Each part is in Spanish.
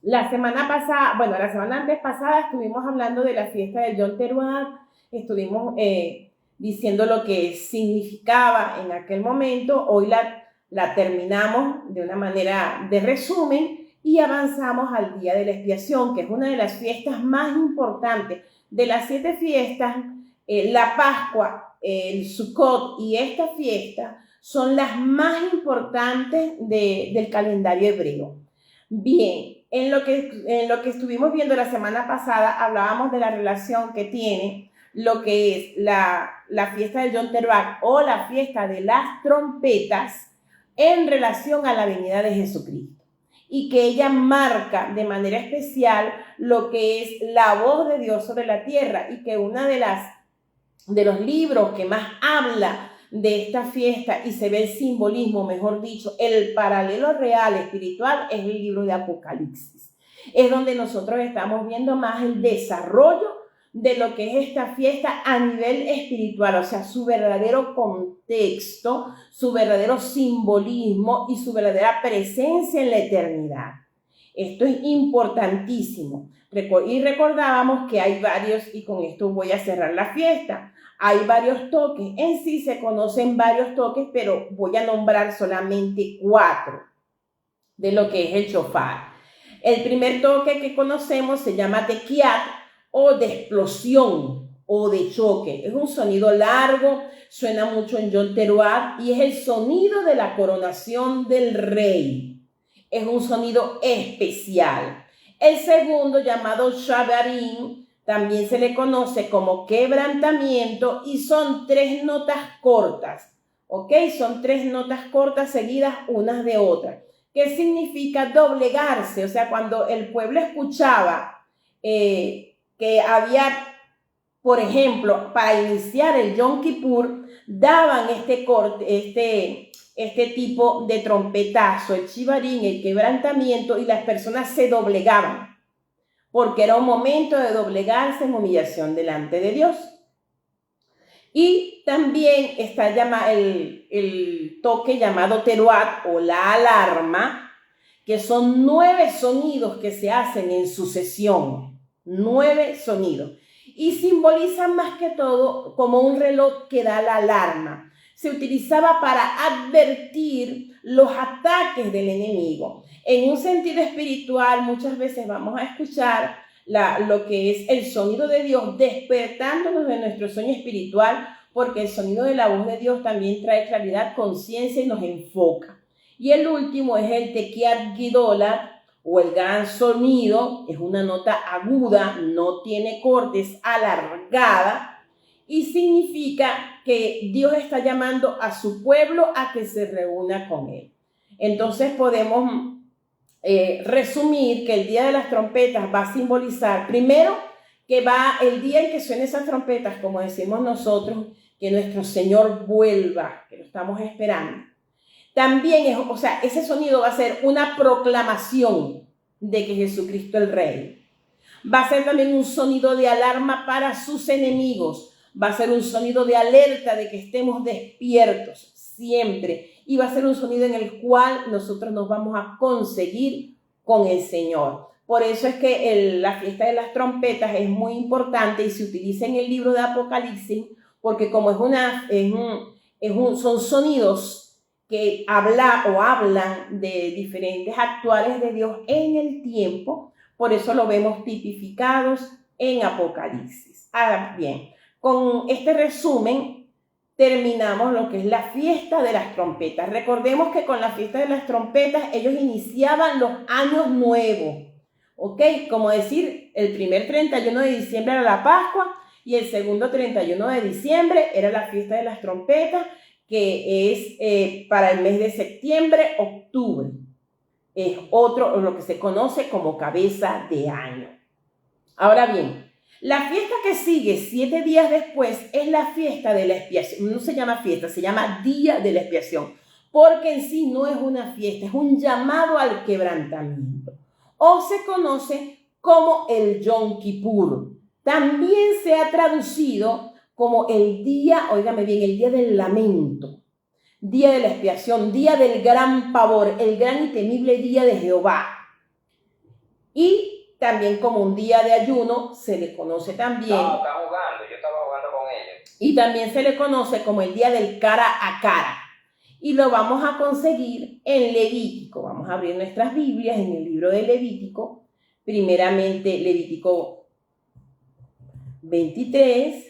La semana pasada, bueno, la semana antes pasada estuvimos hablando de la fiesta de Yom Teruah, estuvimos diciendo lo que significaba en aquel momento. Hoy la terminamos de una manera de resumen y avanzamos al Día de la Expiación, que es una de las fiestas más importantes. De las 7 fiestas, la Pascua, el Sukkot y esta fiesta son las más importantes del calendario hebreo. Bien, en lo que estuvimos viendo la semana pasada, hablábamos de la relación que tiene lo que es la fiesta de Yom Teruah o la fiesta de las trompetas en relación a la venida de Jesucristo. Y que ella marca de manera especial lo que es la voz de Dios sobre la tierra, y que una de los libros que más habla de esta fiesta y se ve el simbolismo, mejor dicho, el paralelo real espiritual, es el libro de Apocalipsis. Es donde nosotros estamos viendo más el desarrollo de lo que es esta fiesta a nivel espiritual, o sea, su verdadero contexto, su verdadero simbolismo y su verdadera presencia en la eternidad. Esto es importantísimo. Y recordábamos que hay varios, y con esto voy a cerrar la fiesta, hay varios toques. En sí se conocen varios toques, pero voy a nombrar solamente 4 de lo que es el shofar. El primer toque que conocemos se llama tequiat, o de explosión o de choque. Es un sonido largo, suena mucho en Yom Teruah y es el sonido de la coronación del rey. Es un sonido especial. El segundo, llamado Shavarim, también se le conoce como quebrantamiento, y son 3 notas cortas, ¿ok? Son 3 notas cortas seguidas unas de otras. ¿Qué significa doblegarse? O sea, cuando el pueblo escuchaba que había, por ejemplo, para iniciar el Yom Kippur, daban este tipo de trompetazo, el chivarín, el quebrantamiento, y las personas se doblegaban, porque era un momento de doblegarse en humillación delante de Dios. Y también está el toque llamado teruat, o la alarma, que son 9 sonidos que se hacen en sucesión, 9 sonidos, y simbolizan más que todo como un reloj que da la alarma. Se utilizaba para advertir los ataques del enemigo. En un sentido espiritual, muchas veces vamos a escuchar lo que es el sonido de Dios despertándonos de nuestro sueño espiritual, porque el sonido de la voz de Dios también trae claridad, conciencia y nos enfoca. Y el último es el tequiat gidolat, o el gran sonido. Es una nota aguda, no tiene cortes, alargada, y significa que Dios está llamando a su pueblo a que se reúna con él. Entonces podemos resumir que el Día de las Trompetas va a simbolizar, primero, que va el día en que suenen esas trompetas, como decimos nosotros, que nuestro Señor vuelva, que lo estamos esperando. También o sea, ese sonido va a ser una proclamación de que Jesucristo es el Rey. Va a ser también un sonido de alarma para sus enemigos. Va a ser un sonido de alerta de que estemos despiertos siempre. Y va a ser un sonido en el cual nosotros nos vamos a conseguir con el Señor. Por eso es que la fiesta de las trompetas es muy importante y se utiliza en el libro de Apocalipsis, porque como son sonidos que hablan de diferentes actuales de Dios en el tiempo. Por eso lo vemos tipificados en Apocalipsis. Ahora bien, con este resumen terminamos lo que es la fiesta de las trompetas. Recordemos que con la fiesta de las trompetas ellos iniciaban los años nuevos, ¿ok? Como decir, el primer 31 de diciembre era la Pascua y el segundo 31 de diciembre era la fiesta de las trompetas, que es para el mes de septiembre, octubre. Es lo que se conoce como cabeza de año. Ahora bien, la fiesta que sigue 7 días después es la fiesta de la expiación. No se llama fiesta, se llama Día de la Expiación, porque en sí no es una fiesta, es un llamado al quebrantamiento. O se conoce como el Yom Kippur. También se ha traducido como el día, óigame bien, el día del lamento, día de la expiación, día del gran pavor, el gran y temible día de Jehová. Y también como un día de ayuno se le conoce también. No, está jugando, yo estaba jugando con ellos. Y también se le conoce como el día del cara a cara. Y lo vamos a conseguir en Levítico. Vamos a abrir nuestras Biblias en el libro de Levítico. Primeramente Levítico 23,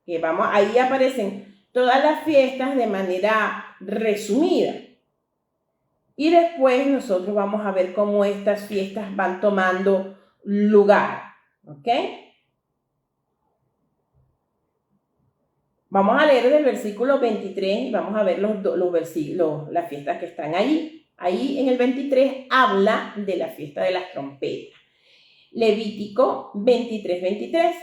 que ahí aparecen todas las fiestas de manera resumida. Y después nosotros vamos a ver cómo estas fiestas van tomando lugar. ¿Ok? Vamos a leer del versículo 23 y vamos a ver los versículos, las fiestas que están ahí. Ahí en el 23 habla de la fiesta de las trompetas. Levítico 23.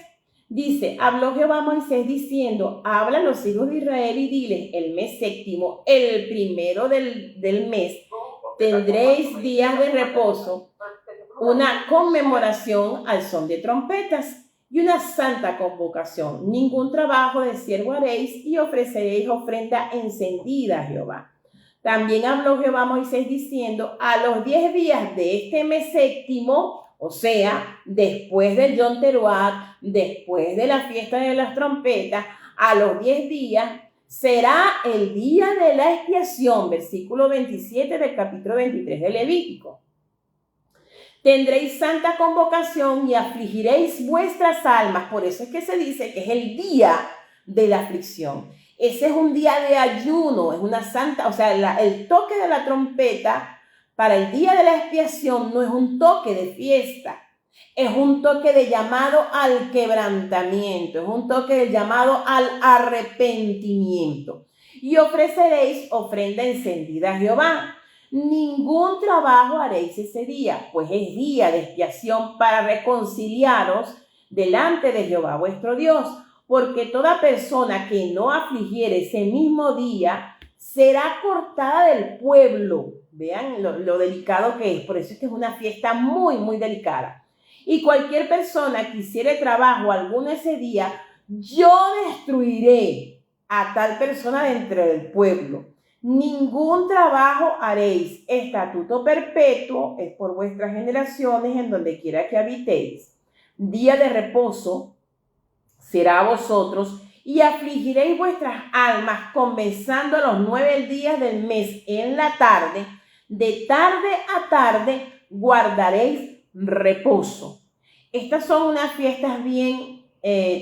Dice, habló Jehová a Moisés diciendo, habla a los hijos de Israel y diles, el mes séptimo, el primero del mes, tendréis días de reposo, una conmemoración al son de trompetas y una santa convocación. Ningún trabajo de siervo haréis y ofreceréis ofrenda encendida a Jehová. También habló Jehová a Moisés diciendo, a los 10 días de este mes séptimo, o sea, después del Yom Teruah, después de la fiesta de las trompetas, a los 10 días será el día de la expiación, versículo 27 del capítulo 23 de Levítico. Tendréis santa convocación y afligiréis vuestras almas. Por eso es que se dice que es el día de la aflicción. Ese es un día de ayuno, es una santa, o sea, el toque de la trompeta para el día de la expiación no es un toque de fiesta, es un toque de llamado al quebrantamiento, es un toque de llamado al arrepentimiento. Y ofreceréis ofrenda encendida a Jehová. Ningún trabajo haréis ese día, pues es día de expiación para reconciliaros delante de Jehová vuestro Dios, porque toda persona que no afligiere ese mismo día será cortada del pueblo. Vean lo delicado que es, por eso es que es una fiesta muy, muy delicada. Y cualquier persona que hiciere trabajo alguno ese día, yo destruiré a tal persona dentro del pueblo. Ningún trabajo haréis, estatuto perpetuo es por vuestras generaciones en donde quiera que habitéis. Día de reposo será a vosotros y afligiréis vuestras almas comenzando los 9 días del mes en la tarde. De tarde a tarde guardaréis reposo. Estas son unas fiestas bien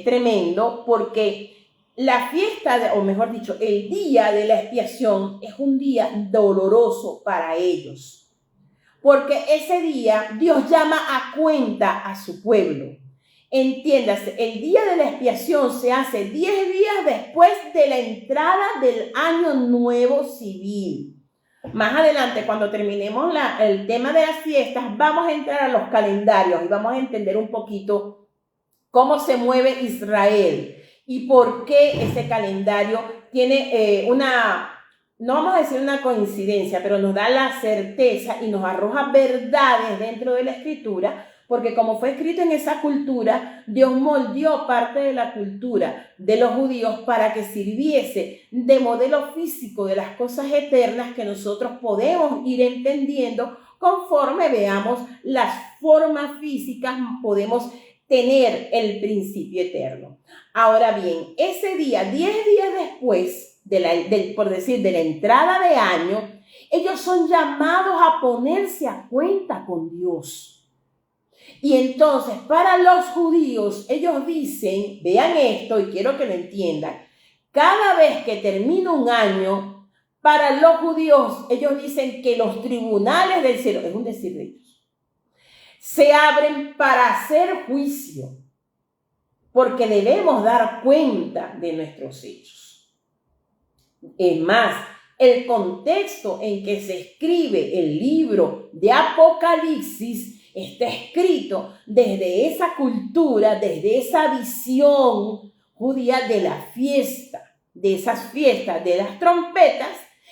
tremendo porque la fiesta, o mejor dicho, el día de la expiación es un día doloroso para ellos. Porque ese día Dios llama a cuenta a su pueblo. Entiéndase, el día de la expiación se hace 10 días después de la entrada del año nuevo civil. Más adelante, cuando terminemos el tema de las fiestas, vamos a entrar a los calendarios y vamos a entender un poquito cómo se mueve Israel y por qué ese calendario tiene no vamos a decir una coincidencia, pero nos da la certeza y nos arroja verdades dentro de la Escritura, porque como fue escrito en esa cultura, Dios moldeó parte de la cultura de los judíos para que sirviese de modelo físico de las cosas eternas que nosotros podemos ir entendiendo conforme veamos las formas físicas, podemos tener el principio eterno. Ahora bien, ese día, 10 días después, de la entrada de año, ellos son llamados a ponerse a cuenta con Dios. Y entonces, para los judíos, ellos dicen, vean esto y quiero que lo entiendan, cada vez que termina un año, para los judíos, ellos dicen que los tribunales del cielo, es un decir de ellos, se abren para hacer juicio, porque debemos dar cuenta de nuestros hechos. Es más, el contexto en que se escribe el libro de Apocalipsis está escrito desde esa cultura, desde esa visión judía de la fiesta, de esas fiestas de las trompetas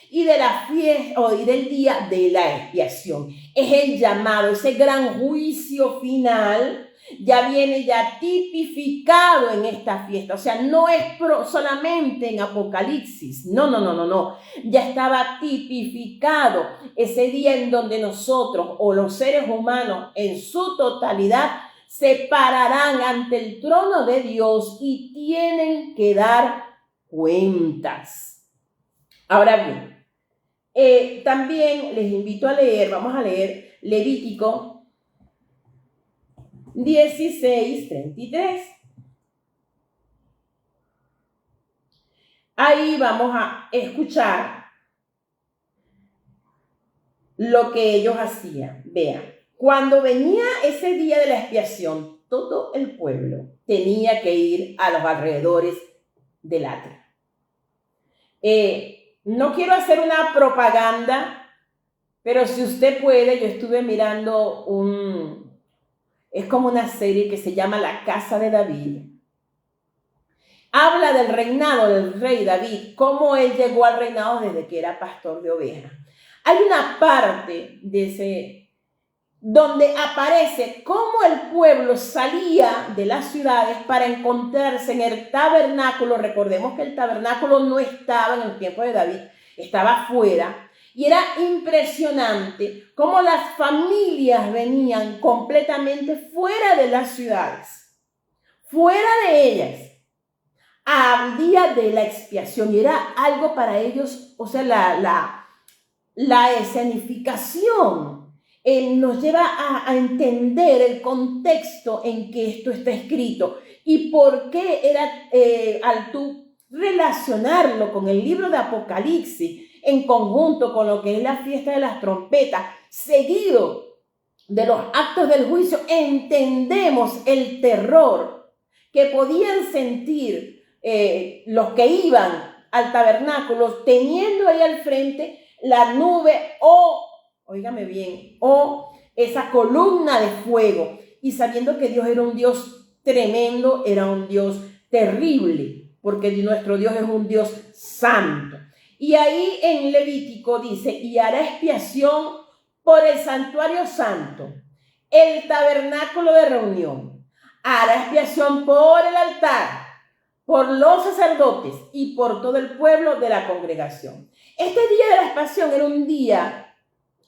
y de la fiesta y del día de la expiación. Es el llamado, ese gran juicio final ya viene ya tipificado en esta fiesta. O sea, no es solamente en Apocalipsis. No. Ya estaba tipificado ese día en donde nosotros o los seres humanos en su totalidad se pararán ante el trono de Dios y tienen que dar cuentas. Ahora bien, también les invito a leer, vamos a leer Levítico 16:33. Ahí vamos a escuchar lo que ellos hacían. Vean, cuando venía ese día de la expiación, todo el pueblo tenía que ir a los alrededores del atrio. No quiero hacer una propaganda, pero si usted puede, yo estuve mirando es como una serie que se llama La Casa de David. Habla del reinado del rey David, cómo él llegó al reinado desde que era pastor de ovejas. Hay una parte donde aparece cómo el pueblo salía de las ciudades para encontrarse en el tabernáculo. Recordemos que el tabernáculo no estaba en el tiempo de David, estaba afuera. Y era impresionante cómo las familias venían completamente fuera de las ciudades, fuera de ellas, al día de la expiación. Y era algo para ellos, o sea, la escenificación nos lleva a entender el contexto en que esto está escrito y por qué era, al tú relacionarlo con el libro de Apocalipsis, en conjunto con lo que es la fiesta de las trompetas, seguido de los actos del juicio, entendemos el terror que podían sentir los que iban al tabernáculo, teniendo ahí al frente la nube óigame bien, o esa columna de fuego, y sabiendo que Dios era un Dios tremendo, era un Dios terrible, porque nuestro Dios es un Dios santo. Y ahí en Levítico dice, y hará expiación por el santuario santo, el tabernáculo de reunión, hará expiación por el altar, por los sacerdotes y por todo el pueblo de la congregación. Este día de la expiación era un día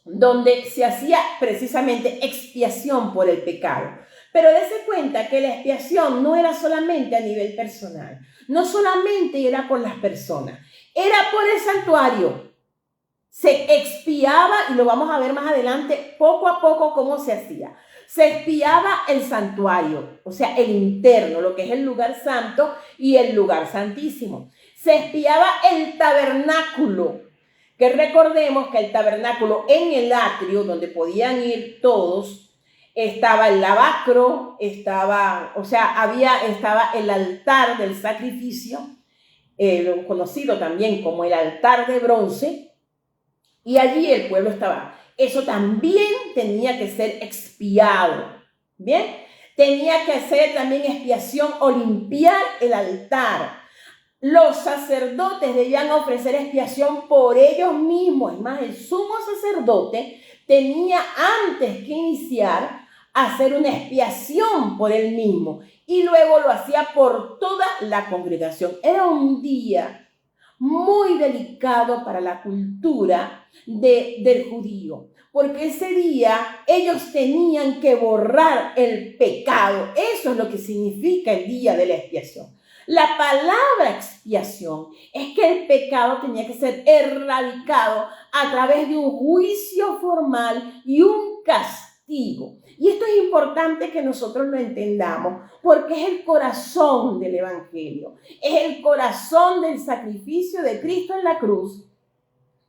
donde se hacía precisamente expiación por el pecado. Pero dése cuenta que la expiación no era solamente a nivel personal, no solamente era por las personas, era por el santuario. Se expiaba, y lo vamos a ver más adelante, poco a poco cómo se hacía. Se expiaba el santuario, o sea, el interno, lo que es el lugar santo y el lugar santísimo. Se expiaba el tabernáculo, que recordemos que el tabernáculo en el atrio, donde podían ir todos, estaba el lavacro, estaba el altar del sacrificio, conocido también como el altar de bronce, y allí el pueblo estaba. Eso también tenía que ser expiado, ¿bien? Tenía que hacer también expiación o limpiar el altar. Los sacerdotes debían ofrecer expiación por ellos mismos. Es más, el sumo sacerdote tenía antes que iniciar a hacer una expiación por él mismo y luego lo hacía por toda la congregación. Era un día muy delicado para la cultura del judío, porque ese día ellos tenían que borrar el pecado. Eso es lo que significa el día de la expiación. La palabra expiación es que el pecado tenía que ser erradicado a través de un juicio formal y un castigo. Y esto es importante que nosotros lo entendamos, porque es el corazón del evangelio, es el corazón del sacrificio de Cristo en la cruz,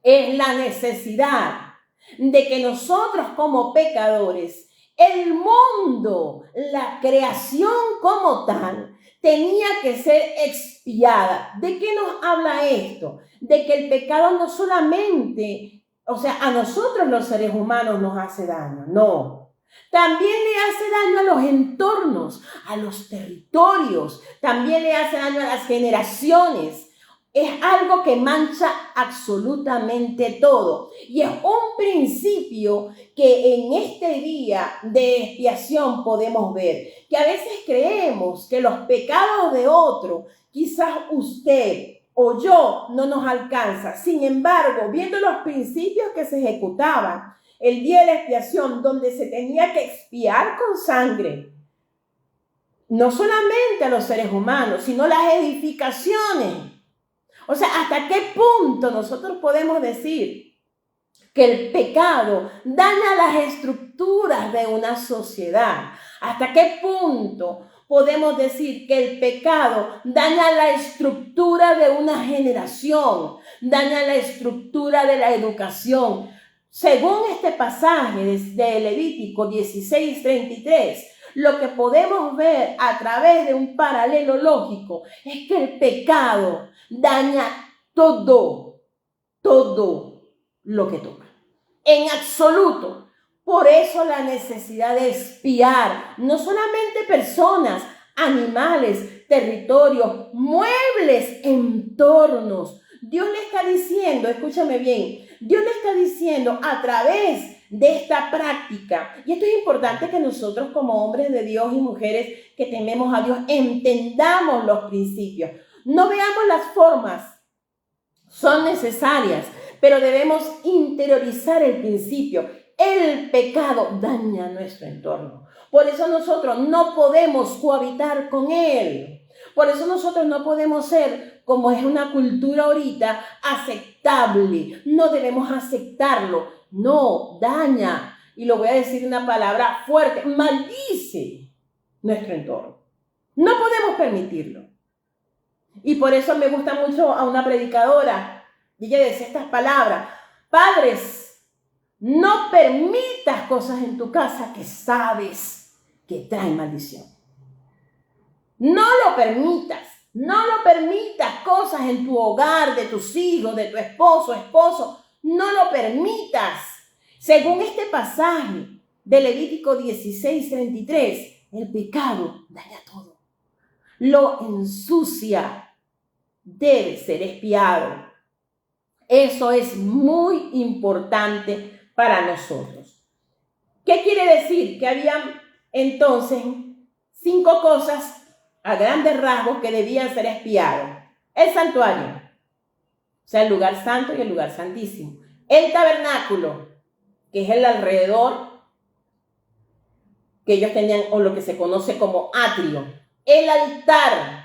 es la necesidad de que nosotros como pecadores, el mundo, la creación como tal, tenía que ser expiada. ¿De qué nos habla esto? De que el pecado no solamente, o sea, a nosotros los seres humanos nos hace daño, no. También le hace daño a los entornos, a los territorios, también le hace daño a las generaciones. Es algo que mancha absolutamente todo. Y es un principio que en este día de expiación podemos ver. Que a veces creemos que los pecados de otro, quizás usted o yo, no nos alcanza. Sin embargo, viendo los principios que se ejecutaban el día de la expiación, donde se tenía que expiar con sangre, no solamente a los seres humanos, sino las edificaciones. O sea, ¿hasta qué punto nosotros podemos decir que el pecado daña las estructuras de una sociedad? ¿Hasta qué punto podemos decir que el pecado daña la estructura de una generación, daña la estructura de la educación? Según este pasaje de Levítico 16:33, lo que podemos ver a través de un paralelo lógico es que el pecado daña todo lo que toca, en absoluto. Por eso la necesidad de expiar, no solamente personas, animales, territorios, muebles, entornos. Dios le está diciendo, escúchame bien, Dios le está diciendo a través de esta práctica, y esto es importante que nosotros como hombres de Dios y mujeres que tememos a Dios entendamos los principios. No veamos las formas, son necesarias, pero debemos interiorizar el principio. El pecado daña nuestro entorno. Por eso nosotros no podemos cohabitar con él. Por eso nosotros no podemos ser, como es una cultura ahorita, aceptable. No debemos aceptarlo. No, daña. Y lo voy a decir una palabra fuerte, maldice nuestro entorno. No podemos permitirlo. Y por eso me gusta mucho a una predicadora. Y ella decía estas palabras: padres, no permitas cosas en tu casa que sabes que traen maldición. No lo permitas. No lo permitas cosas en tu hogar, de tus hijos, de tu esposo. No lo permitas. Según este pasaje de Levítico 16:33, el pecado daña todo. Lo ensucia. Debe ser expiado. Eso es muy importante para nosotros. ¿Qué quiere decir? Que había entonces 5 cosas a grandes rasgos que debían ser expiados. El santuario, o sea, el lugar santo y el lugar santísimo. El tabernáculo, que es el alrededor que ellos tenían, o lo que se conoce como atrio. El altar.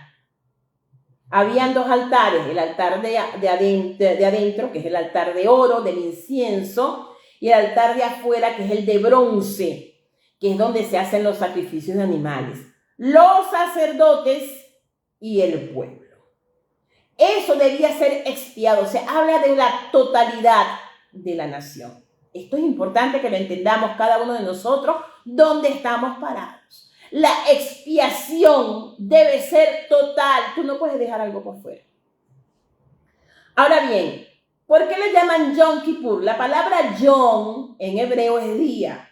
Habían 2 altares, el altar de adentro, que es el altar de oro, del incienso, y el altar de afuera, que es el de bronce, que es donde se hacen los sacrificios de animales. Los sacerdotes y el pueblo. Eso debía ser expiado, se habla de la totalidad de la nación. Esto es importante que lo entendamos cada uno de nosotros, dónde estamos parados. La expiación debe ser total. Tú no puedes dejar algo por fuera. Ahora bien, ¿por qué le llaman Yom Kippur? La palabra Yom en hebreo es día.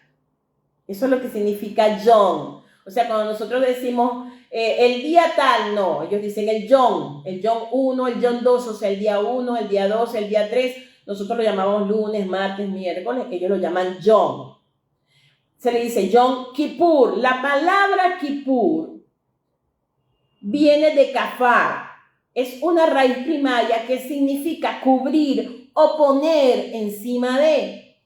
Eso es lo que significa Yom. O sea, cuando nosotros decimos el día tal, no. Ellos dicen el Yom 1, el Yom 2, o sea, el día 1, el día 2, el día 3. Nosotros lo llamamos lunes, martes, miércoles, que ellos lo llaman Yom. Se le dice Yom Kippur. La palabra Kippur viene de kafar. Es una raíz primaria que significa cubrir o poner encima de.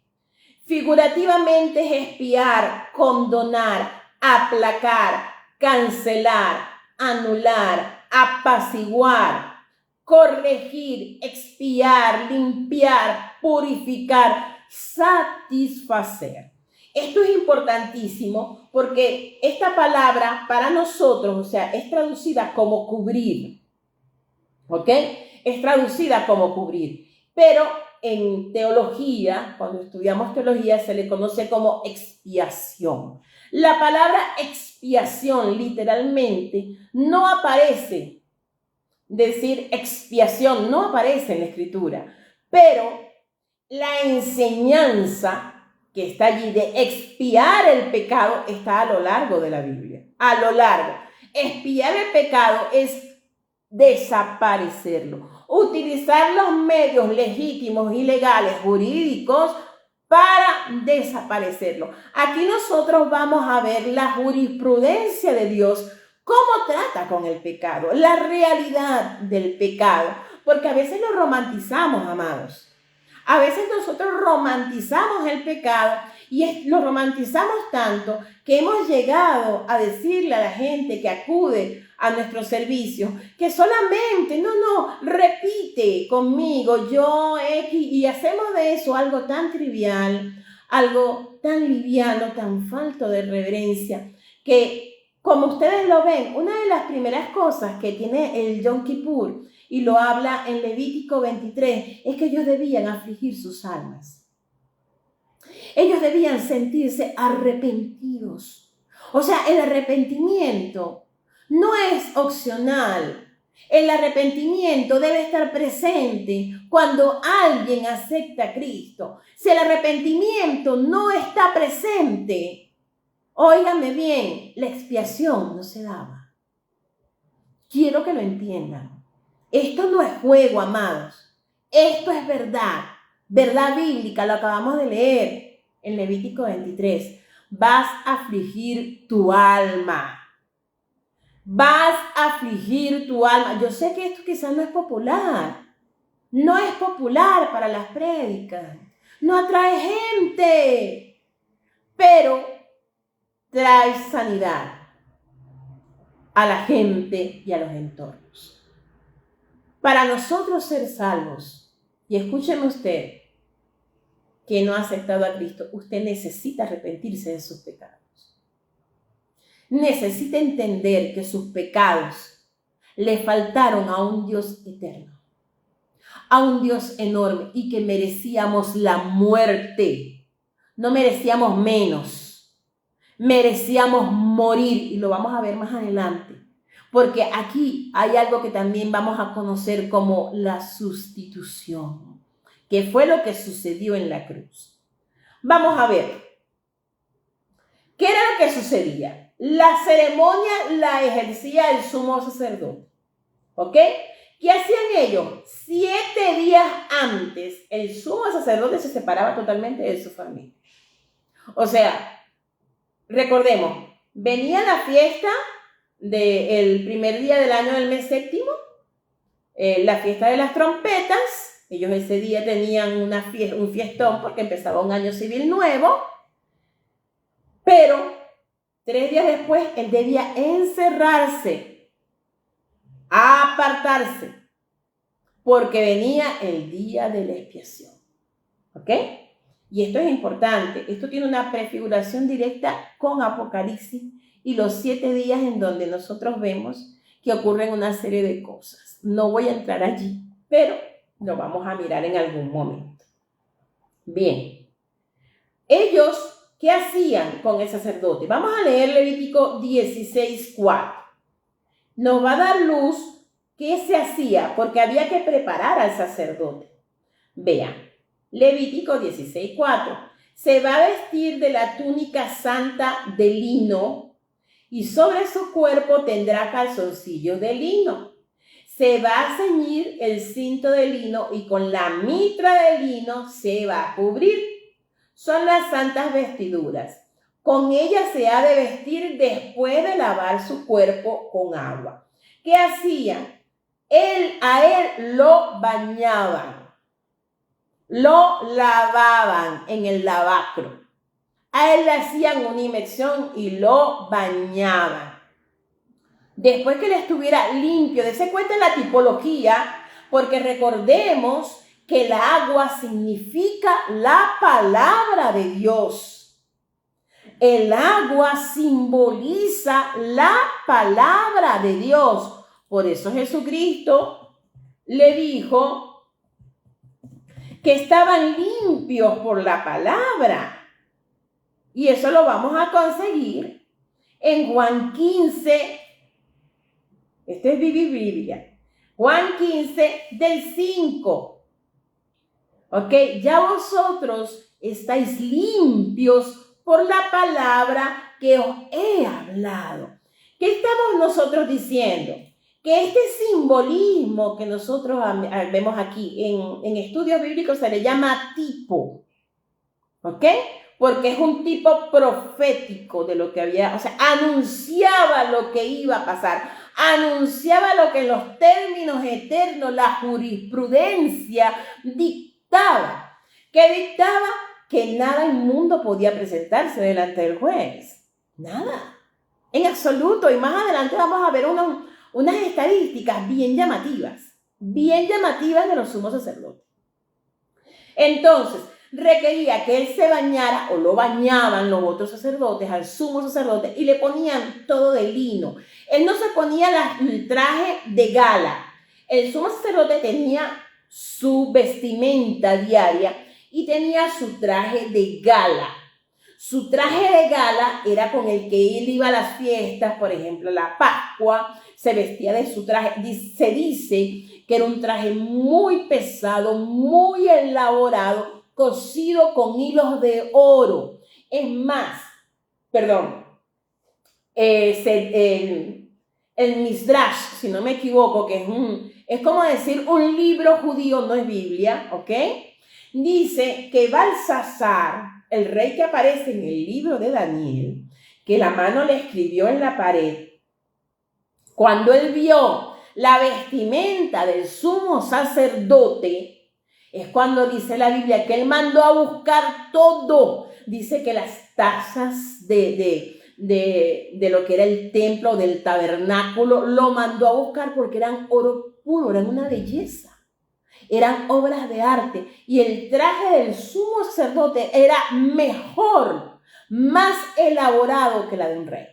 Figurativamente es expiar, condonar, aplacar, cancelar, anular, apaciguar, corregir, expiar, limpiar, purificar, satisfacer. Esto es importantísimo porque esta palabra para nosotros, o sea, es traducida como cubrir, ¿ok? Es traducida como cubrir, pero en teología, cuando estudiamos teología, se le conoce como expiación. La palabra expiación literalmente no aparece, decir expiación no aparece en la Escritura, pero la enseñanza que está allí de expiar el pecado está a lo largo de la Biblia, a lo largo. Expiar el pecado es desaparecerlo. utilizar los medios legítimos y legales jurídicos para desaparecerlo. Aquí nosotros vamos a ver la jurisprudencia de Dios, cómo trata con el pecado, la realidad del pecado, porque a veces lo romantizamos, amados. A veces nosotros romantizamos el pecado y lo romantizamos tanto que hemos llegado a decirle a la gente que acude a nuestro servicio que solamente, repite conmigo, yo, X, y hacemos de eso algo tan trivial, algo tan liviano, tan falto de reverencia, que como ustedes lo ven, una de las primeras cosas que tiene el Yom Kippur, y lo habla en Levítico 23, es que ellos debían afligir sus almas. Ellos debían sentirse arrepentidos. O sea, el arrepentimiento no es opcional. El arrepentimiento debe estar presente cuando alguien acepta a Cristo. Si el arrepentimiento no está presente, óigame bien, la expiación no se daba. Quiero que lo entiendan. Esto no es juego, amados. Esto es verdad. Verdad bíblica, lo acabamos de leer en Levítico 23. Vas a afligir tu alma. Vas a afligir tu alma. Yo sé que esto quizás no es popular. No es popular para las prédicas. No atrae gente. Pero trae sanidad a la gente y a los entornos. Para nosotros ser salvos, y escúcheme usted, que no ha aceptado a Cristo, usted necesita arrepentirse de sus pecados. Necesita entender que sus pecados le faltaron a un Dios eterno, a un Dios enorme, y que merecíamos la muerte. No merecíamos menos, merecíamos morir, y lo vamos a ver más adelante. Porque aquí hay algo que también vamos a conocer como la sustitución, que fue lo que sucedió en la cruz. Vamos a ver, ¿qué era lo que sucedía? La ceremonia la ejercía el sumo sacerdote, ¿ok? ¿Qué hacían ellos? 7 días antes, el sumo sacerdote se separaba totalmente de su familia. O sea, recordemos, venía la fiesta del primer día del año del mes séptimo, la fiesta de las trompetas. Ellos ese día tenían un fiestón porque empezaba un año civil nuevo, pero 3 días después él debía encerrarse, apartarse, porque venía el día de la expiación. ¿Ok? Y esto es importante, esto tiene una prefiguración directa con Apocalipsis y los 7 días en donde nosotros vemos que ocurren una serie de cosas. No voy a entrar allí, pero lo vamos a mirar en algún momento. Bien, ellos, ¿qué hacían con el sacerdote? Vamos a leer Levítico 16:4. Nos va a dar luz qué se hacía, porque había que preparar al sacerdote. Vean, Levítico 16:4. Se va a vestir de la túnica santa de lino, y sobre su cuerpo tendrá calzoncillos de lino. Se va a ceñir el cinto de lino y con la mitra de lino se va a cubrir. Son las santas vestiduras. Con ellas se ha de vestir después de lavar su cuerpo con agua. ¿Qué hacían? A él lo bañaban, lo lavaban en el lavacro. A él le hacían una inmersión y lo bañaban. Después que él estuviera limpio, dése cuenta de la tipología, porque recordemos que el agua significa la palabra de Dios. El agua simboliza la palabra de Dios. Por eso Jesucristo le dijo que estaban limpios por la palabra. Y eso lo vamos a conseguir en Juan 15. Este es Biblia. Juan 15 del 5. Ok, ya vosotros estáis limpios por la palabra que os he hablado. ¿Qué estamos nosotros diciendo? que este simbolismo que nosotros vemos aquí en estudios bíblicos se le llama tipo, ¿ok? Porque es un tipo profético de lo que había, o sea, anunciaba lo que iba a pasar, anunciaba lo que en los términos eternos la jurisprudencia dictaba, que nada inmundo podía presentarse delante del juez, nada, en absoluto. Y más adelante vamos a ver unas estadísticas bien llamativas de los sumos sacerdotes. Entonces, requería que él se bañara, o lo bañaban los otros sacerdotes, al sumo sacerdote, y le ponían todo de lino. Él no se ponía el traje de gala. El sumo sacerdote tenía su vestimenta diaria y tenía su traje de gala. Su traje de gala era con el que él iba a las fiestas, por ejemplo, la Pascua, se vestía de su traje. Se dice que era un traje muy pesado, muy elaborado, cosido con hilos de oro. Es más, el Midrash, si no me equivoco, que es como decir un libro judío, no es Biblia, ¿ok? Dice que Balsasar, el rey que aparece en el libro de Daniel, que la mano le escribió en la pared, cuando él vio la vestimenta del sumo sacerdote, es cuando dice la Biblia que él mandó a buscar todo. Dice que las tazas de lo que era el templo, del tabernáculo, lo mandó a buscar porque eran oro puro, eran una belleza. Eran obras de arte, y el traje del sumo sacerdote era mejor, más elaborado que la de un rey.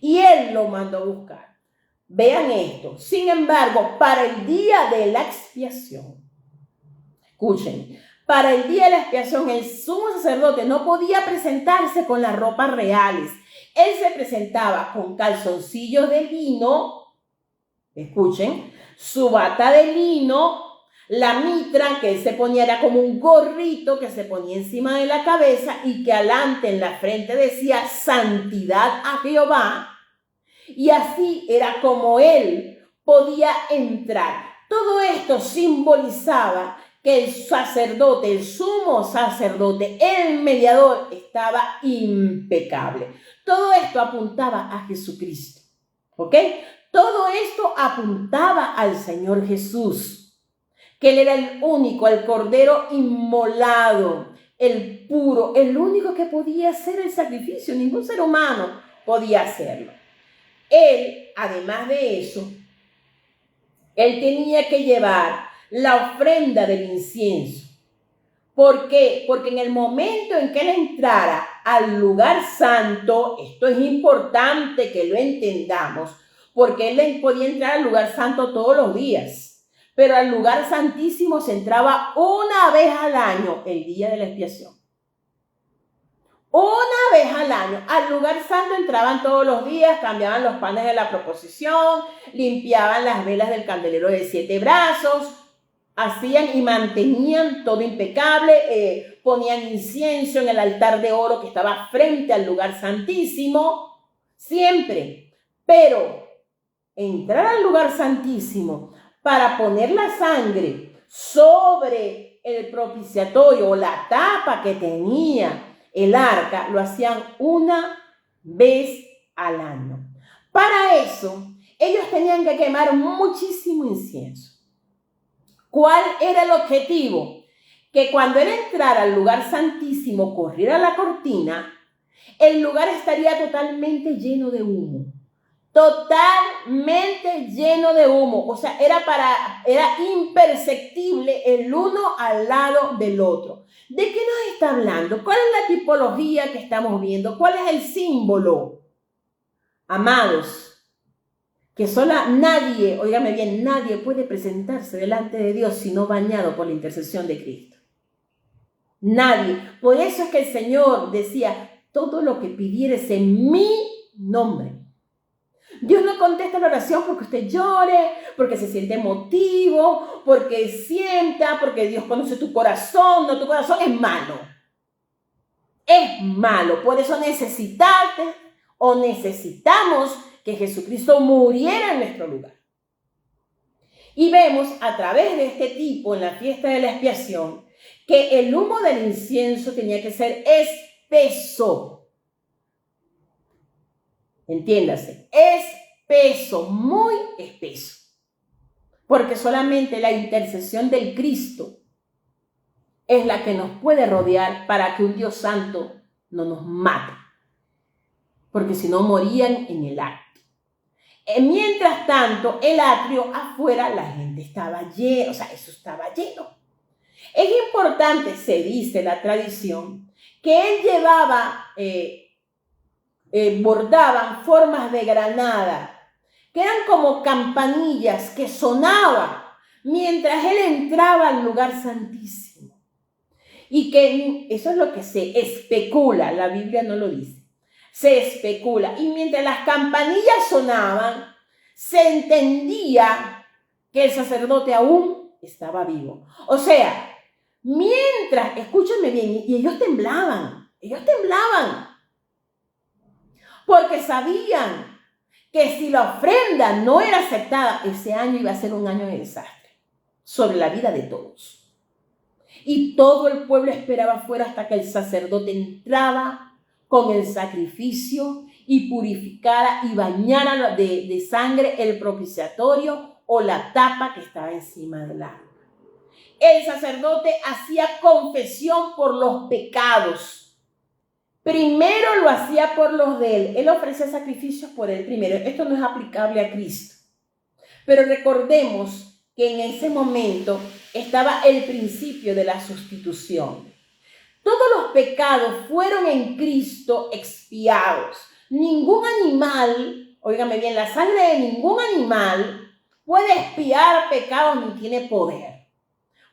Y él lo mandó a buscar. Vean esto. Sin embargo, para el día de la expiación, escuchen, para el día de la expiación, el sumo sacerdote no podía presentarse con las ropas reales. Él se presentaba con calzoncillos de lino, escuchen, su bata de lino, la mitra que él se ponía era como un gorrito que se ponía encima de la cabeza y que adelante en la frente decía santidad a Jehová, y así era como él podía entrar. Todo esto simbolizaba que el sacerdote, el sumo sacerdote, el mediador, estaba impecable. Todo esto apuntaba a Jesucristo, ¿ok? Todo esto apuntaba al Señor Jesús, que él era el único, el cordero inmolado, el puro, el único que podía hacer el sacrificio. Ningún ser humano podía hacerlo. Él, además de eso, él tenía que llevar la ofrenda del incienso. ¿Por qué? Porque en el momento en que él entrara al lugar santo, esto es importante que lo entendamos, porque él podía entrar al lugar santo todos los días, pero al lugar santísimo se entraba una vez al año, el día de la expiación. Una vez al año. Al lugar santo entraban todos los días, cambiaban los panes de la proposición, limpiaban las velas del candelero de 7 brazos, hacían y mantenían todo impecable, ponían incienso en el altar de oro que estaba frente al lugar santísimo, siempre. Pero entrar al lugar santísimo para poner la sangre sobre el propiciatorio o la tapa que tenía el arca, lo hacían una vez al año. Para eso, ellos tenían que quemar muchísimo incienso. ¿Cuál era el objetivo? Que cuando él entrara al lugar santísimo, corriera la cortina, el lugar estaría totalmente lleno de humo. Totalmente lleno de humo. O sea, era imperceptible el uno al lado del otro. ¿De qué nos está hablando? ¿Cuál es la tipología que estamos viendo? ¿Cuál es el símbolo? Amados, que nadie, óigame bien, nadie puede presentarse delante de Dios sino bañado por la intercesión de Cristo. Nadie. Por eso es que el Señor decía, todo lo que pidieres en mi nombre. Dios no contesta la oración porque usted llore, porque se siente emotivo, porque sienta, porque Dios conoce tu corazón. No, tu corazón es malo. Es malo. Por eso necesitamos que Jesucristo muriera en nuestro lugar. Y vemos a través de este tipo en la fiesta de la expiación que el humo del incienso tenía que ser espeso. Entiéndase, espeso, muy espeso. Porque solamente la intercesión del Cristo es la que nos puede rodear para que un Dios santo no nos mate. Porque si no morían en el acto. Mientras tanto, el atrio afuera, la gente estaba llena, o sea, eso estaba lleno. Es importante, se dice la tradición, que él llevaba, bordaban formas de granada, que eran como campanillas que sonaban mientras él entraba al lugar santísimo. Y que eso es lo que se especula, la Biblia no lo dice, se especula. Y mientras las campanillas sonaban, se entendía que el sacerdote aún estaba vivo. O sea, mientras, escúchenme bien, y ellos temblaban, porque sabían que si la ofrenda no era aceptada, ese año iba a ser un año de desastre sobre la vida de todos. Y todo el pueblo esperaba afuera hasta que el sacerdote entraba con el sacrificio y purificara y bañara de sangre el propiciatorio o la tapa que estaba encima del arca. El sacerdote hacía confesión por los pecados. Primero lo hacía por los de él. Él ofrecía sacrificios por él primero. Esto no es aplicable a Cristo. Pero recordemos que en ese momento estaba el principio de la sustitución. Todos los pecados fueron en Cristo expiados. Ningún animal, óigame bien, la sangre de ningún animal puede expiar pecados ni tiene poder.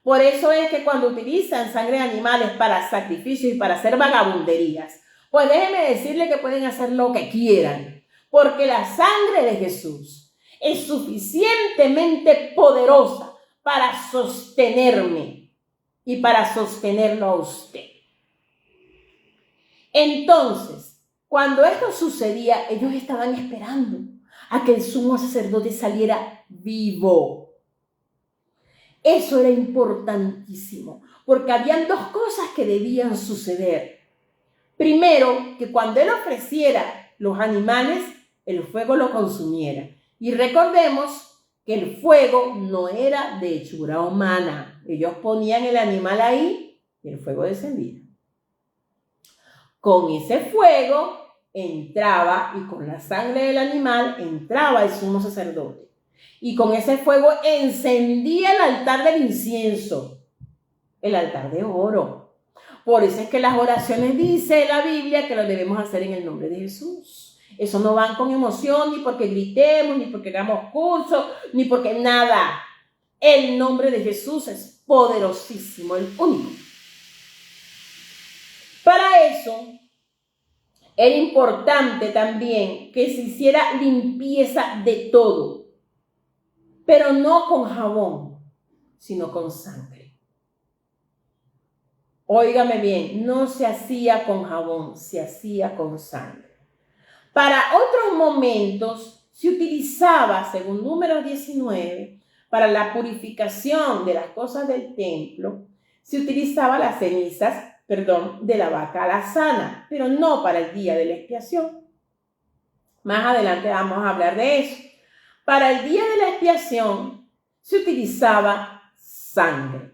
Por eso es que cuando utilizan sangre de animales para sacrificios y para hacer vagabunderías, pues déjenme decirle que pueden hacer lo que quieran, porque la sangre de Jesús es suficientemente poderosa para sostenerme y para sostenerlo a usted. Entonces, cuando esto sucedía, ellos estaban esperando a que el sumo sacerdote saliera vivo. Eso era importantísimo, porque habían dos cosas que debían suceder. Primero, que cuando él ofreciera los animales, el fuego lo consumiera. Y recordemos que el fuego no era de hechura humana. Ellos ponían el animal ahí y el fuego descendía. Con ese fuego entraba, y con la sangre del animal entraba el sumo sacerdote. Y con ese fuego encendía el altar del incienso, el altar de oro. Por eso es que las oraciones dice la Biblia que lo debemos hacer en el nombre de Jesús. Eso no van con emoción, ni porque gritemos, ni porque hagamos curso, ni porque nada. El nombre de Jesús es poderosísimo, el único. Para eso, era importante también que se hiciera limpieza de todo, pero no con jabón, sino con sangre. Óigame bien, no se hacía con jabón, se hacía con sangre. Para otros momentos se utilizaba, según Números 19, para la purificación de las cosas del templo, se utilizaba las cenizas, de la vaca alazana, pero no para el día de la expiación. Más adelante vamos a hablar de eso. Para el día de la expiación se utilizaba sangre.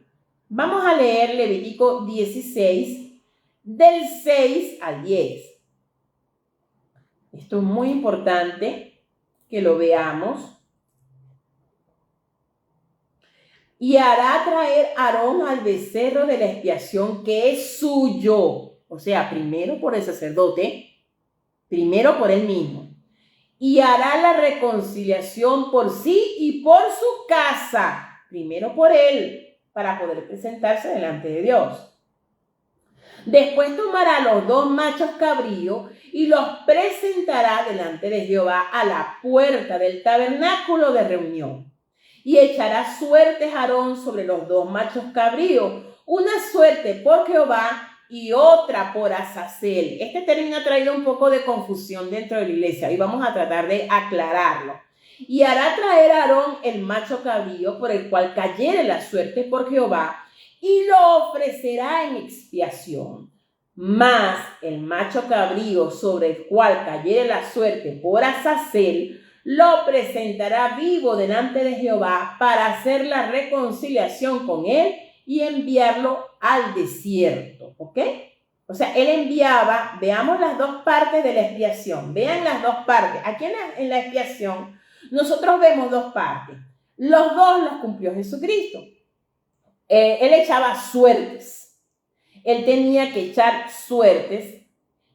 Vamos a leer Levítico 16, del 6 al 10. Esto es muy importante que lo veamos. Y hará traer Aarón al becerro de la expiación que es suyo. O sea, primero por el sacerdote, primero por él mismo. Y hará la reconciliación por sí y por su casa. Primero por él, para poder presentarse delante de Dios. Después tomará los 2 machos cabríos y los presentará delante de Jehová a la puerta del tabernáculo de reunión. Y echará suertes Aarón sobre los 2 machos cabríos, una suerte por Jehová y otra por Azazel. Este término ha traído un poco de confusión dentro de la iglesia y vamos a tratar de aclararlo. Y hará traer a Aarón el macho cabrío por el cual cayere la suerte por Jehová, y lo ofrecerá en expiación. Mas el macho cabrío sobre el cual cayere la suerte por Azazel, lo presentará vivo delante de Jehová para hacer la reconciliación con él y enviarlo al desierto. ¿Ok? O sea, él enviaba, veamos las dos partes de la expiación, vean las dos partes. Aquí en la expiación nosotros vemos dos partes. Los dos los cumplió Jesucristo. Él echaba suertes. Él tenía que echar suertes.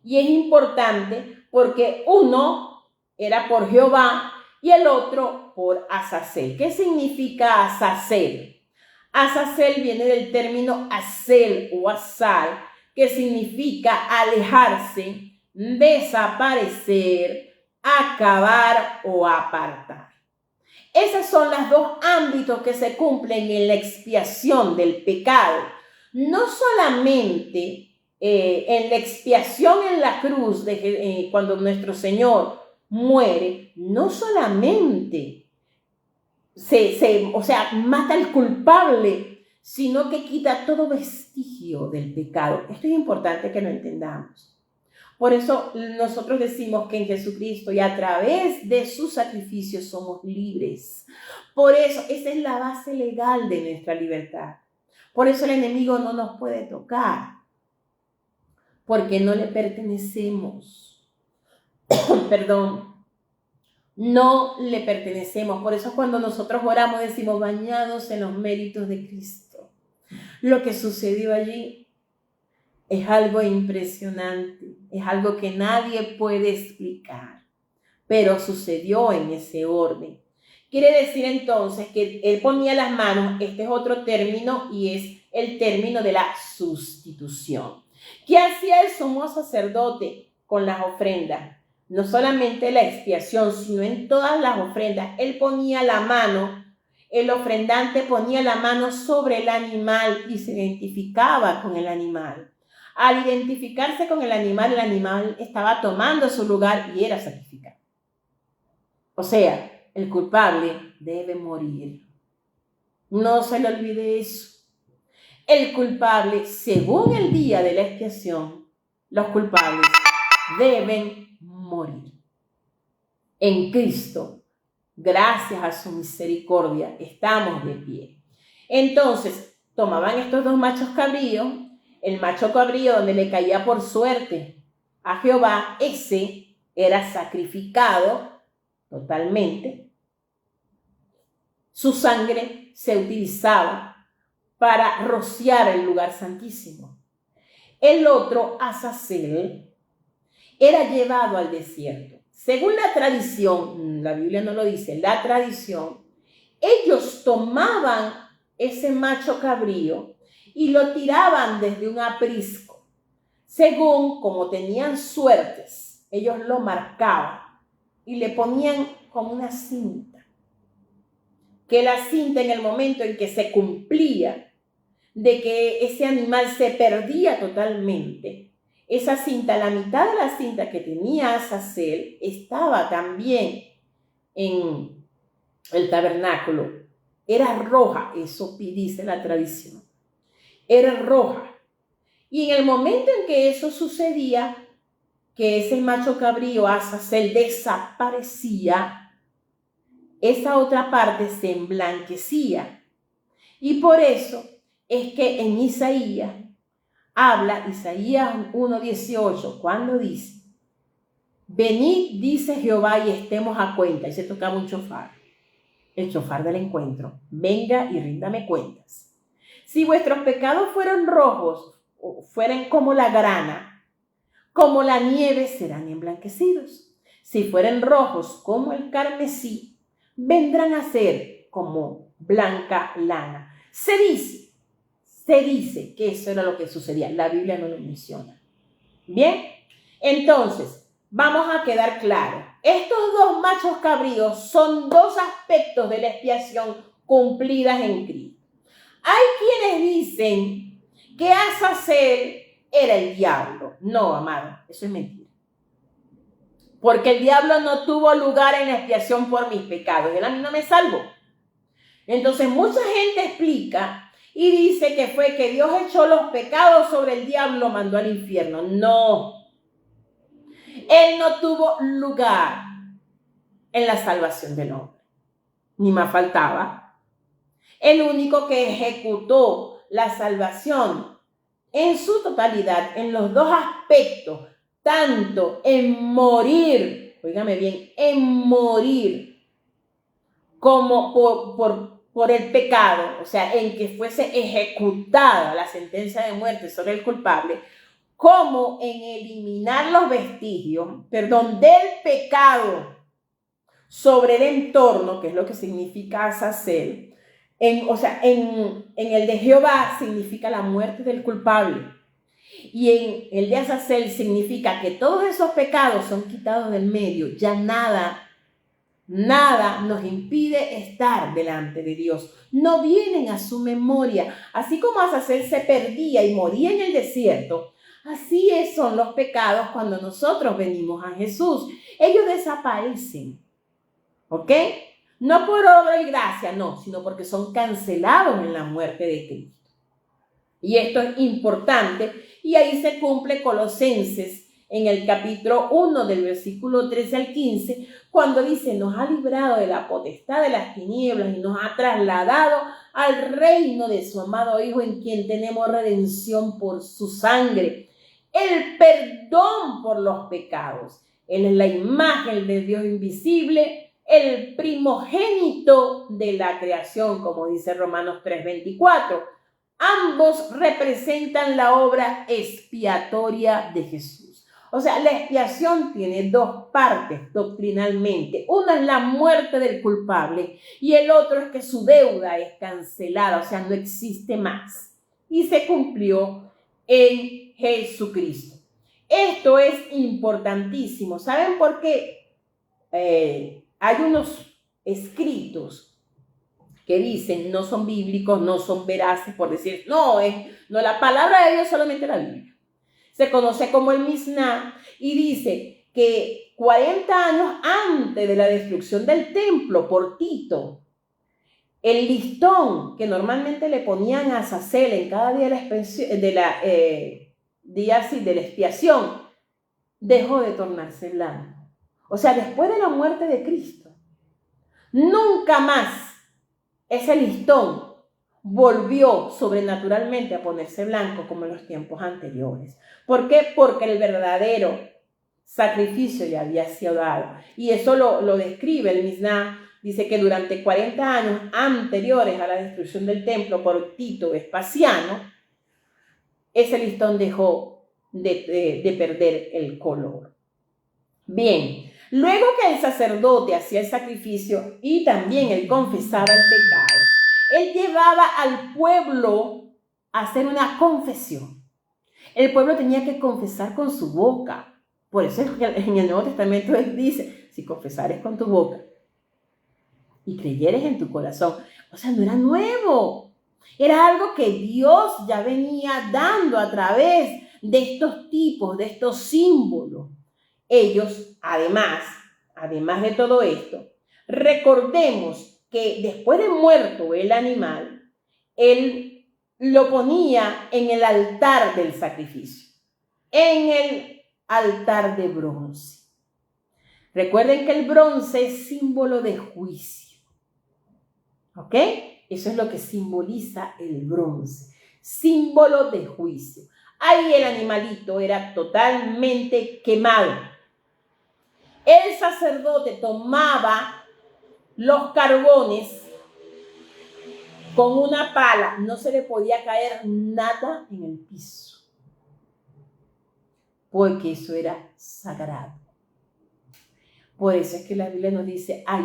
Y es importante porque uno era por Jehová y el otro por Azazel. ¿Qué significa Azazel? Azazel viene del término azel o azal, que significa alejarse, desaparecer, acabar o apartar. Esos son los dos ámbitos que se cumplen en la expiación del pecado. No solamente en la expiación en la cruz, cuando nuestro Señor muere, no solamente mata al culpable, sino que quita todo vestigio del pecado. Esto es importante que lo entendamos. Por eso nosotros decimos que en Jesucristo y a través de su sacrificio somos libres. Por eso esa es la base legal de nuestra libertad. Por eso el enemigo no nos puede tocar, porque no le pertenecemos. Perdón. No le pertenecemos. Por eso cuando nosotros oramos decimos bañados en los méritos de Cristo. Lo que sucedió allí es algo impresionante, es algo que nadie puede explicar, pero sucedió en ese orden. Quiere decir entonces que él ponía las manos, este es otro término y es el término de la sustitución. ¿Qué hacía el sumo sacerdote con las ofrendas? No solamente la expiación, sino en todas las ofrendas. Él ponía la mano, el ofrendante ponía la mano sobre el animal y se identificaba con el animal. Al identificarse con el animal estaba tomando su lugar y era sacrificado. O sea, el culpable debe morir. No se le olvide eso. El culpable, según el día de la expiación, los culpables deben morir. En Cristo, gracias a su misericordia, estamos de pie. Entonces, tomaban estos dos machos cabríos, el macho cabrío donde le caía por suerte a Jehová, ese era sacrificado totalmente. Su sangre se utilizaba para rociar el lugar santísimo. El otro, Azazel, era llevado al desierto. Según la tradición, la Biblia no lo dice, la tradición, ellos tomaban ese macho cabrío y lo tiraban desde un aprisco. Según como tenían suertes, ellos lo marcaban y le ponían como una cinta. Que la cinta, en el momento en que se cumplía de que ese animal se perdía totalmente, esa cinta, la mitad de la cinta que tenía Azazel estaba también en el tabernáculo. Era roja, eso dice la tradición. Era roja. Y en el momento en que eso sucedía, que ese macho cabrío Azazel desaparecía, esa otra parte se emblanquecía. Y por eso es que en Isaías habla, Isaías 1:18, cuando dice, venid, dice Jehová, y estemos a cuenta. Y se tocaba un chofar, el chofar del encuentro. Venga y ríndame cuentas. Si vuestros pecados fueron rojos, o fueran como la grana, como la nieve, serán emblanquecidos. Si fueren rojos como el carmesí, vendrán a ser como blanca lana. Se dice que eso era lo que sucedía. La Biblia no lo menciona. Bien, entonces, vamos a quedar claros. Estos dos machos cabríos son dos aspectos de la expiación cumplidas en Cristo. Hay quienes dicen que Azazel era el diablo. No, amado, eso es mentira. porque el diablo no tuvo lugar en la expiación por mis pecados. Él a mí no me salvó. Entonces mucha gente explica y dice que fue que Dios echó los pecados sobre el diablo y lo mandó al infierno. No. Él no tuvo lugar en la salvación del hombre. Ni más faltaba. El único que ejecutó la salvación en su totalidad, en los dos aspectos, tanto en morir, óigame bien, en morir, como por el pecado, o sea, en que fuese ejecutada la sentencia de muerte sobre el culpable, como en eliminar los vestigios, del pecado sobre el entorno, que es lo que significa Azazel. En el de Jehová significa la muerte del culpable. Y en el de Azazel significa que todos esos pecados son quitados del medio. Ya nada nos impide estar delante de Dios. No vienen a su memoria. Así como Azazel se perdía y moría en el desierto, así son los pecados cuando nosotros venimos a Jesús. Ellos desaparecen. ¿Ok? No por obra y gracia, no, sino porque son cancelados en la muerte de Cristo. Y esto es importante, y ahí se cumple Colosenses en el capítulo 1 del versículo 13 al 15, cuando dice: nos ha librado de la potestad de las tinieblas y nos ha trasladado al reino de su amado Hijo, en quien tenemos redención por su sangre, el perdón por los pecados. Él es la imagen del Dios invisible, el primogénito de la creación, como dice Romanos 3:24. Ambos representan la obra expiatoria de Jesús. O sea, la expiación tiene dos partes doctrinalmente. Una es la muerte del culpable y el otro es que su deuda es cancelada, o sea, no existe más. Y se cumplió en Jesucristo. Esto es importantísimo. ¿Saben por qué? Hay unos escritos que dicen no son bíblicos, no son veraces, por decir, no, la palabra de Dios es solamente la Biblia. Se conoce como el Misná y dice que 40 años antes de la destrucción del templo por Tito, el listón que normalmente le ponían a Azazel en cada día de la expiación dejó de tornarse blanco. O sea, después de la muerte de Cristo, nunca más ese listón volvió sobrenaturalmente a ponerse blanco como en los tiempos anteriores. ¿Por qué? Porque el verdadero sacrificio ya había sido dado. Y eso lo describe el Misná. Dice que durante 40 años anteriores a la destrucción del templo por Tito Vespasiano, ese listón dejó de perder el color. Bien, luego que el sacerdote hacía el sacrificio y también él confesaba el pecado, él llevaba al pueblo a hacer una confesión. El pueblo tenía que confesar con su boca. Por eso en el Nuevo Testamento él dice: si confesares con tu boca y creyeres en tu corazón. O sea, no era nuevo. Era algo que Dios ya venía dando a través de estos tipos, de estos símbolos. Ellos, además de todo esto, recordemos que después de muerto el animal, él lo ponía en el altar del sacrificio, en el altar de bronce. Recuerden que el bronce es símbolo de juicio. ¿Ok? Eso es lo que simboliza el bronce, símbolo de juicio. Ahí el animalito era totalmente quemado. El sacerdote tomaba los carbones con una pala, no se le podía caer nada en el piso, porque eso era sagrado. Por eso es que la Biblia nos dice: ay,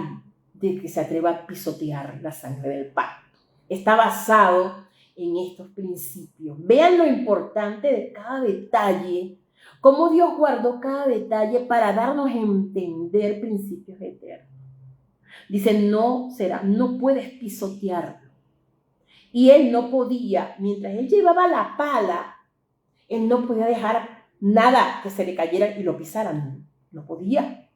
de que se atreva a pisotear la sangre del pacto. Está basado en estos principios. Vean lo importante de cada detalle, cómo Dios guardó cada detalle para darnos a entender principios eternos. Dice: no puedes pisotearlo. Y él no podía, mientras él llevaba la pala, él no podía dejar nada que se le cayera y lo pisaran. No podía.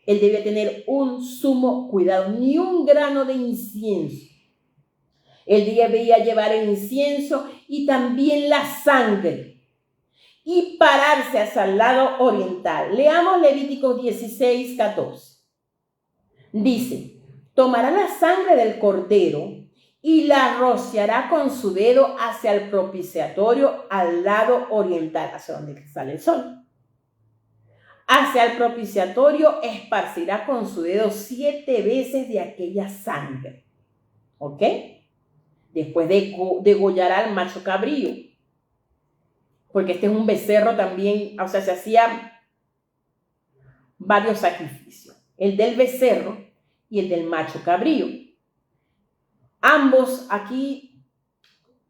él debía tener un sumo cuidado, ni un grano de incienso. Él debía llevar el incienso y también la sangre y pararse hacia el lado oriental. Leamos Levítico 16, 14. Dice, tomará la sangre del cordero y la rociará con su dedo hacia el propiciatorio al lado oriental, hacia donde sale el sol. Hacia el propiciatorio esparcirá con su dedo 7 veces de aquella sangre. ¿Ok? Después degollará al macho cabrío. Porque este es un becerro también, o sea, se hacían varios sacrificios. El del becerro y el del macho cabrío. Ambos aquí,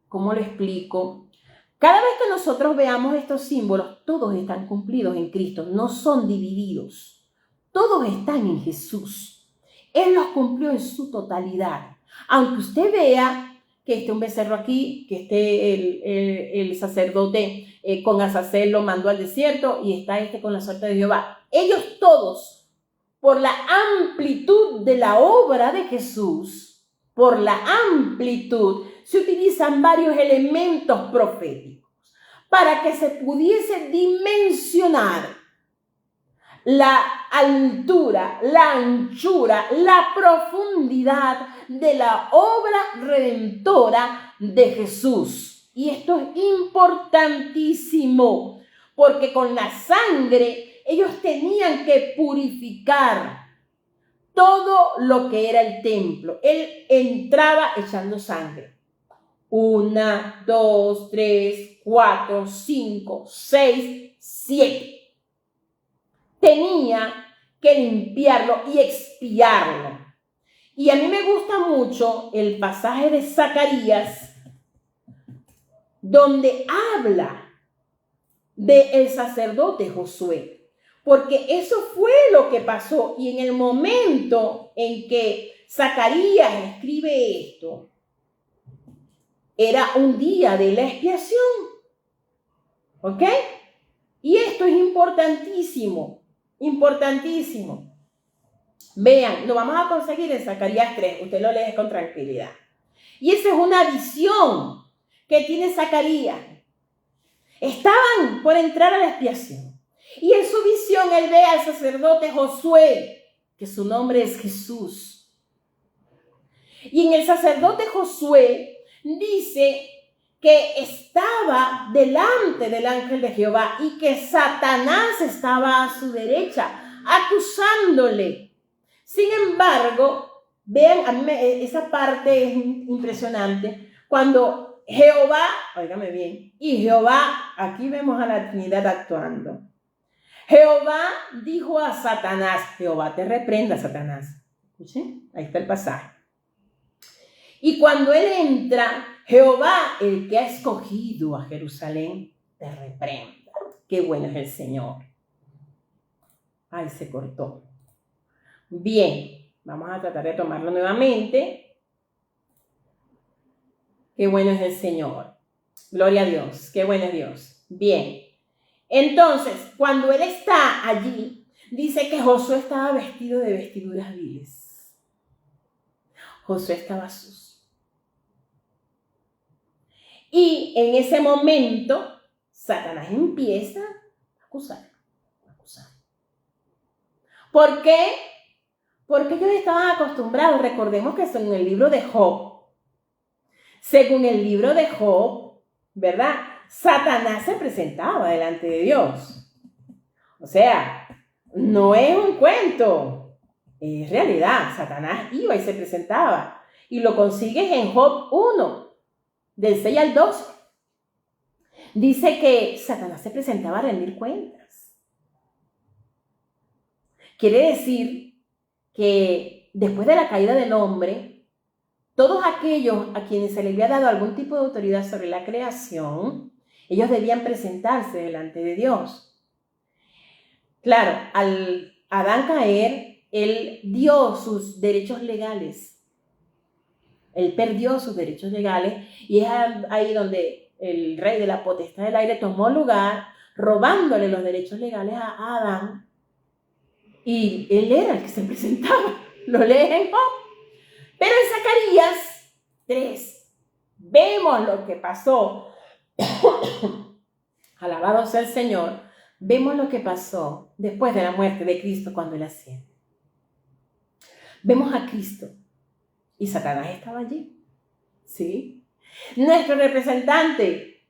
¿cómo lo explico? Cada vez que nosotros veamos estos símbolos, todos están cumplidos en Cristo, no son divididos. Todos están en Jesús. Él los cumplió en su totalidad. Aunque usted vea que esté un becerro aquí, que esté el sacerdote con Azazel lo mandó al desierto y está con la suerte de Jehová. Ellos todos, por la amplitud de la obra de Jesús, por la amplitud, se utilizan varios elementos proféticos para que se pudiese dimensionar la altura, la anchura, la profundidad de la obra redentora de Jesús. Y esto es importantísimo, porque con la sangre ellos tenían que purificar todo lo que era el templo. Él entraba echando sangre. 1, 2, 3, 4, 5, 6, 7. Tenía que limpiarlo y expiarlo. Y a mí me gusta mucho el pasaje de Zacarías, donde habla del sacerdote Josué. Porque eso fue lo que pasó. Y en el momento en que Zacarías escribe esto, era un día de la expiación. ¿Ok? Y esto es importantísimo. Importantísimo. Vean, lo vamos a conseguir en Zacarías 3. Usted lo lee con tranquilidad. Y esa es una visión que tiene Zacarías. Estaban por entrar a la expiación. Y en su visión él ve al sacerdote Josué, que su nombre es Jesús. Y en el sacerdote Josué dice que estaba delante del ángel de Jehová y que Satanás estaba a su derecha, acusándole. Sin embargo, vean, a mí esa parte es impresionante. Cuando Jehová, óigame bien, y Jehová, aquí vemos a la Trinidad actuando. Jehová dijo a Satanás, Jehová te reprenda, Satanás. ¿Escuchen? Ahí está el pasaje. Y cuando él entra, Jehová, el que ha escogido a Jerusalén, te reprenda. Qué bueno es el Señor. Ay, se cortó. Bien, vamos a tratar de tomarlo nuevamente. Qué bueno es el Señor. Gloria a Dios. Qué bueno es Dios. Bien. Entonces, cuando él está allí, dice que Josué estaba vestido de vestiduras viles. Josué estaba sucio. Y en ese momento, Satanás empieza a acusar. ¿Por qué? Porque ellos estaban acostumbrados. Recordemos que según el libro de Job, ¿verdad? Satanás se presentaba delante de Dios. O sea, no es un cuento, es realidad. Satanás iba y se presentaba. Y lo consigues en Job 1, del 6 al 12. Dice que Satanás se presentaba a rendir cuentas. Quiere decir que después de la caída del hombre, todos aquellos a quienes se les había dado algún tipo de autoridad sobre la creación, ellos debían presentarse delante de Dios. Claro, al Adán caer, él dio sus derechos legales. Él perdió sus derechos legales y es ahí donde el rey de la potestad del aire tomó lugar, robándole los derechos legales a Adán. Y él era el que se presentaba. Lo leen en Job. Pero en Zacarías 3 vemos lo que pasó. Alabado sea el Señor. Vemos lo que pasó después de la muerte de Cristo cuando Él asciende. Vemos a Cristo y Satanás estaba allí. ¿Sí? Nuestro representante,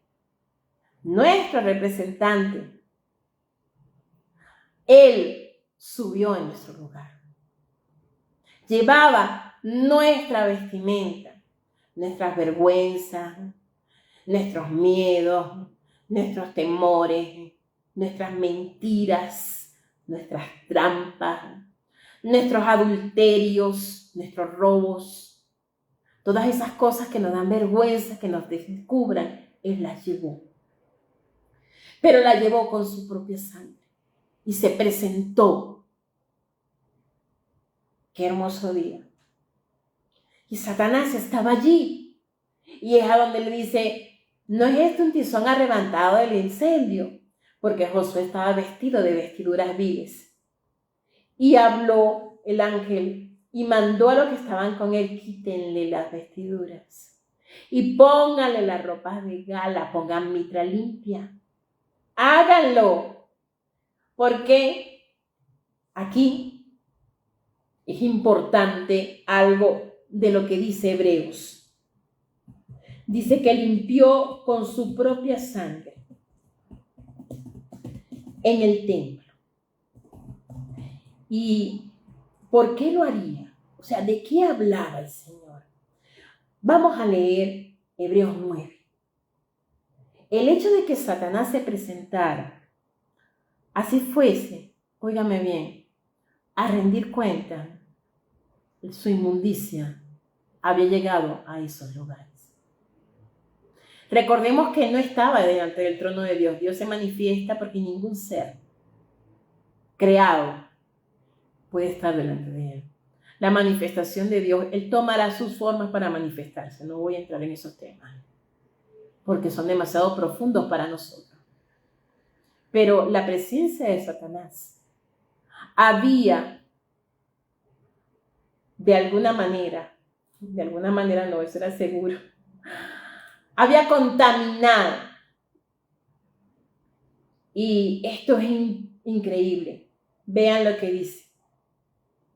Él subió en nuestro lugar. Llevaba nuestra vestimenta, nuestras vergüenzas, nuestros miedos, nuestros temores, nuestras mentiras, nuestras trampas, nuestros adulterios, nuestros robos, todas esas cosas que nos dan vergüenza, que nos descubran, Él las llevó. Pero la llevó con su propia sangre y se presentó. Qué hermoso día. Y Satanás estaba allí. Y es a donde le dice, ¿no es esto un tizón arrebatado del incendio? Porque Josué estaba vestido de vestiduras viles. Y habló el ángel y mandó a los que estaban con él, quítenle las vestiduras y pónganle las ropas de gala, pongan mitra limpia. Háganlo, porque aquí es importante algo de lo que dice Hebreos. Dice que limpió con su propia sangre en el templo. ¿Y por qué lo haría? O sea, ¿de qué hablaba el Señor? Vamos a leer Hebreos 9. El hecho de que Satanás se presentara, así fuese, óigame bien, a rendir cuenta, su inmundicia había llegado a esos lugares. Recordemos que no estaba delante del trono de Dios. Dios se manifiesta porque ningún ser creado puede estar delante de Él. La manifestación de Dios, Él tomará sus formas para manifestarse. No voy a entrar en esos temas, porque son demasiado profundos para nosotros. Pero la presencia de Satanás había, de alguna manera no, eso era seguro, había contaminado. Y esto es increíble. Vean lo que dice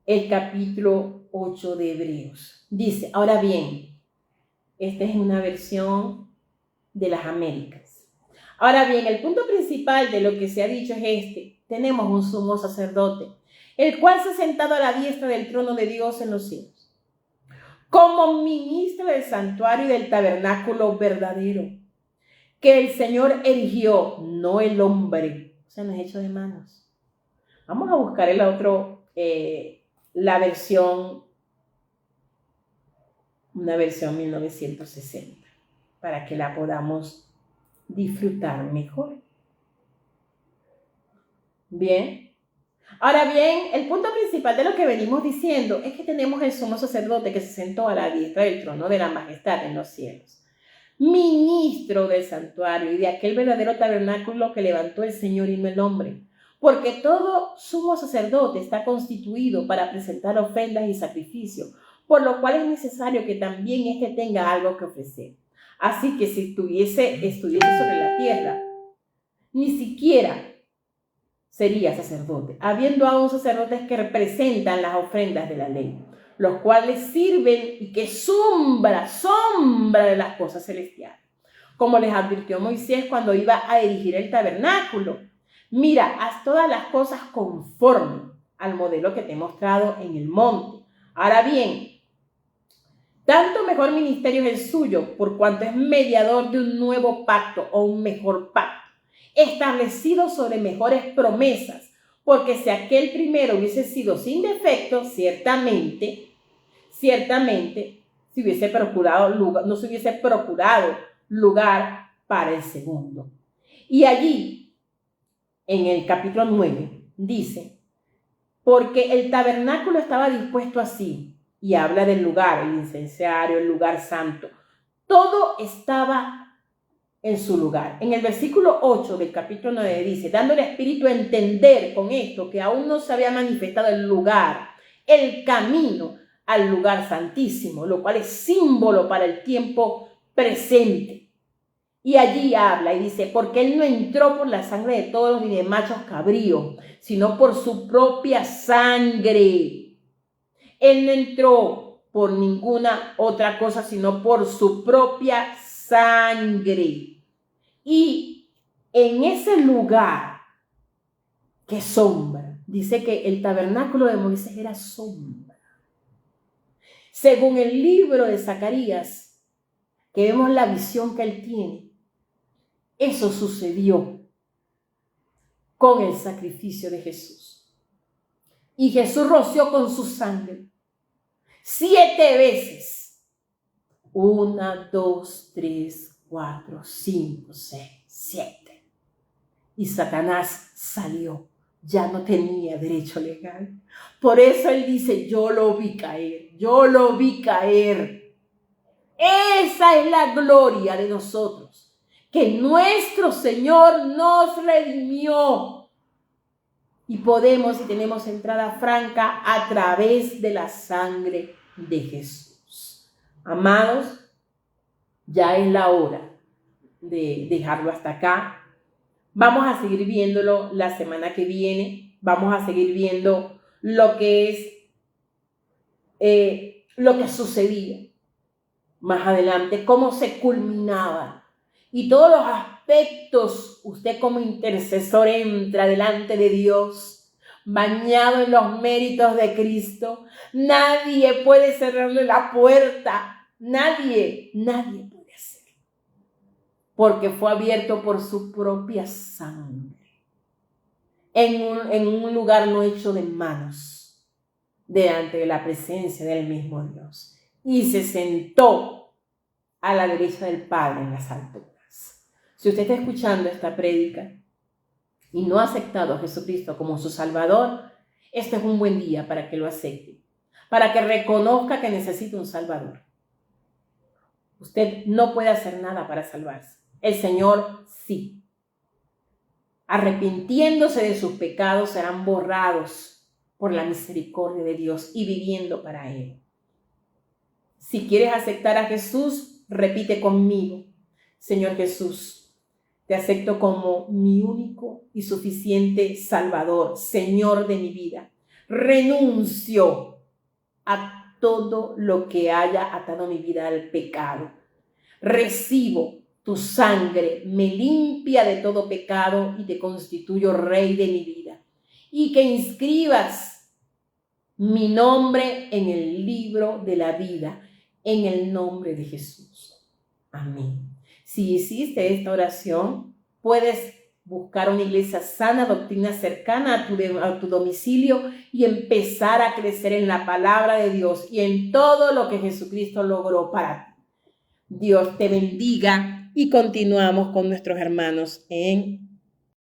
el capítulo 8 de Hebreos. Dice, ahora bien, esta es una versión de las Américas. Ahora bien, el punto principal de lo que se ha dicho es este. Tenemos un sumo sacerdote, el cual se ha sentado a la diestra del trono de Dios en los cielos, como ministro del santuario y del tabernáculo verdadero, que el Señor erigió, no el hombre. O sea, no es hecho de manos. Vamos a buscar el otro, la versión, una versión 1960, para que la podamos disfrutar mejor. Bien. Ahora bien, el punto principal de lo que venimos diciendo es que tenemos el sumo sacerdote que se sentó a la diestra del trono de la majestad en los cielos, ministro del santuario y de aquel verdadero tabernáculo que levantó el Señor y no el hombre, porque todo sumo sacerdote está constituido para presentar ofrendas y sacrificios, por lo cual es necesario que también éste tenga algo que ofrecer. Así que si estuviese sobre la tierra, ni siquiera sería sacerdote, habiendo aún sacerdotes que representan las ofrendas de la ley, los cuales sirven y que sombra de las cosas celestiales. Como les advirtió Moisés cuando iba a erigir el tabernáculo, mira, haz todas las cosas conforme al modelo que te he mostrado en el monte. Ahora bien, tanto mejor ministerio es el suyo, por cuanto es mediador de un nuevo pacto o un mejor pacto, establecido sobre mejores promesas, porque si aquel primero hubiese sido sin defecto, ciertamente, no se hubiese procurado lugar para el segundo. Y allí, en el capítulo 9, dice, porque el tabernáculo estaba dispuesto así, y habla del lugar, el incensario, el lugar santo, todo estaba en su lugar. En el versículo 8 del capítulo 9 dice, dando el Espíritu a entender con esto que aún no se había manifestado el lugar, el camino al lugar santísimo, lo cual es símbolo para el tiempo presente. Y allí habla y dice, porque Él no entró por la sangre de toros ni de machos cabríos, sino por su propia sangre. Él no entró por ninguna otra cosa, sino por su propia sangre. Y en ese lugar, que sombra, dice que el tabernáculo de Moisés era sombra. Según el libro de Zacarías, que vemos la visión que él tiene, eso sucedió con el sacrificio de Jesús. Y Jesús roció con su sangre 7 veces. 1, 2, 3, 4, 5, 6, 7. Y Satanás salió. Ya no tenía derecho legal. Por eso él dice, yo lo vi caer. Yo lo vi caer. Esa es la gloria de nosotros. Que nuestro Señor nos redimió. Y podemos y tenemos entrada franca a través de la sangre de Jesús. Amados, ya es la hora de dejarlo hasta acá. Vamos a seguir viéndolo la semana que viene. Vamos a seguir viendo lo que es lo que sucedía más adelante, cómo se culminaba. Y todos los aspectos, usted como intercesor entra delante de Dios, bañado en los méritos de Cristo. Nadie puede cerrarle la puerta. Nadie puede hacerlo. Porque fue abierto por su propia sangre. En un lugar no hecho de manos, delante de la presencia del mismo Dios. Y se sentó a la derecha del Padre en las alturas. Si usted está escuchando esta prédica y no ha aceptado a Jesucristo como su Salvador, este es un buen día para que lo acepte, para que reconozca que necesita un Salvador. Usted no puede hacer nada para salvarse. El Señor sí. Arrepintiéndose de sus pecados serán borrados por la misericordia de Dios y viviendo para Él. Si quieres aceptar a Jesús, repite conmigo: Señor Jesús, te acepto como mi único y suficiente Salvador, Señor de mi vida. Renuncio a todo lo que haya atado mi vida al pecado. Recibo tu sangre, me limpia de todo pecado y te constituyo Rey de mi vida. Y que inscribas mi nombre en el libro de la vida, en el nombre de Jesús. Amén. Si hiciste esta oración, puedes buscar una iglesia sana, doctrina cercana a tu domicilio y empezar a crecer en la palabra de Dios y en todo lo que Jesucristo logró para ti. Dios te bendiga y continuamos con nuestros hermanos en